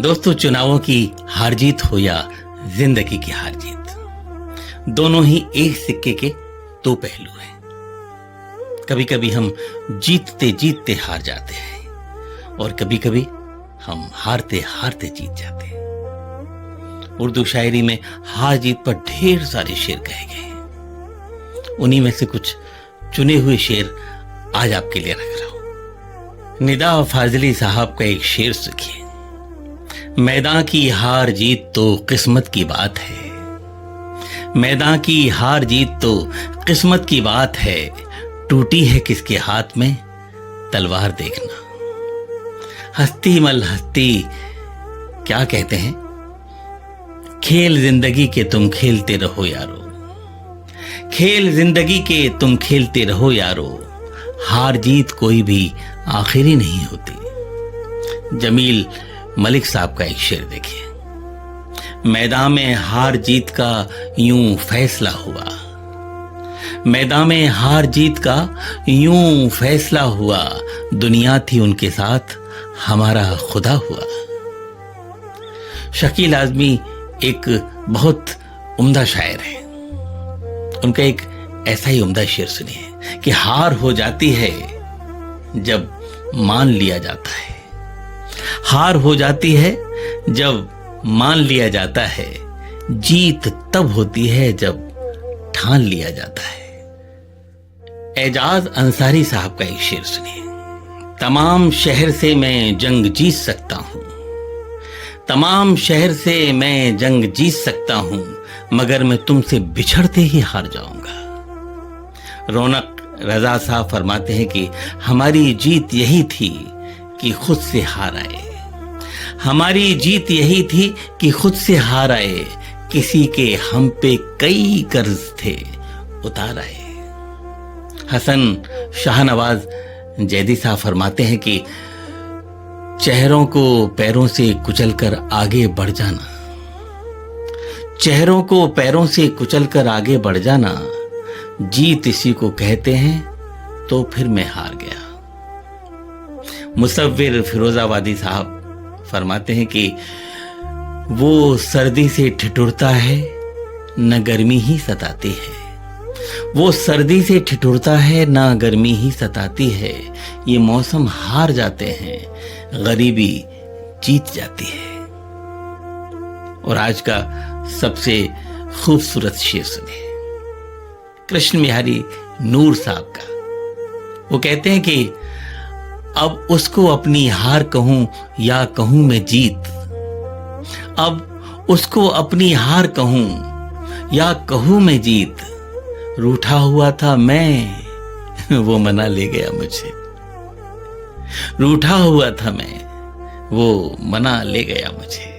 दोस्तों, चुनावों की हार जीत हो या जिंदगी की हार जीत, दोनों ही एक सिक्के के दो पहलू हैं। कभी कभी हम जीतते जीतते हार जाते हैं और कभी कभी हम हारते हारते जीत जाते हैं। उर्दू शायरी में हार जीत पर ढेर सारे शेर कहे गए हैं। उन्हीं में से कुछ चुने हुए शेर आज आपके लिए रख रहा हूं। निदा फाजली साहब का एक शेर सुनिए। मैदान की हार जीत तो किस्मत की बात है, मैदान की हार जीत तो किस्मत की बात है, टूटी है किसके हाथ में तलवार देखना। हस्ती मल हस्ती क्या कहते हैं, खेल जिंदगी के तुम खेलते रहो यारो, खेल जिंदगी के तुम खेलते रहो यारो, हार जीत कोई भी आखिरी नहीं होती। जमील मलिक साहब का एक शेर देखिए। मैदान में हार जीत का यूं फैसला हुआ, मैदान में हार जीत का यूं फैसला हुआ, दुनिया थी उनके साथ हमारा खुदा हुआ। शकील आजमी एक बहुत उम्दा शायर है। उनका एक ऐसा ही उम्दा शेर सुनिए कि हार हो जाती है जब मान लिया जाता है, हार हो जाती है जब मान लिया जाता है, जीत तब होती है जब ठान लिया जाता है। एजाज अंसारी साहब का एक शेर सुनिए। तमाम शहर से मैं जंग जीत सकता हूं, तमाम शहर से मैं जंग जीत सकता हूं, मगर मैं तुमसे बिछड़ते ही हार जाऊंगा। रौनक रजा साहब फरमाते हैं कि हमारी जीत यही थी कि खुद से हार आए, हमारी जीत यही थी कि खुद से हार आए, किसी के हम पे कई कर्ज थे उतार आए। हसन शाहनवाज जैदी साहब फरमाते हैं कि चेहरों को पैरों से कुचलकर आगे बढ़ जाना, चेहरों को पैरों से कुचलकर आगे बढ़ जाना, जीत इसी को कहते हैं, तो फिर मैं हार गया। मुसव्विर फिरोजाबादी साहब फरमाते हैं कि वो सर्दी से ठिठुरता है न गर्मी ही सताती है, वो सर्दी से ठिठुरता है न गर्मी ही सताती है, ये मौसम हार जाते हैं, गरीबी जीत जाती है। और आज का सबसे खूबसूरत शेर सुनिए कृष्ण बिहारी नूर साहब का। वो कहते हैं कि अब उसको अपनी हार कहूं या कहूं मैं जीत, अब उसको अपनी हार कहूं या कहूं मैं जीत, रूठा हुआ था मैं वो मना ले गया मुझे, रूठा हुआ था मैं वो मना ले गया मुझे।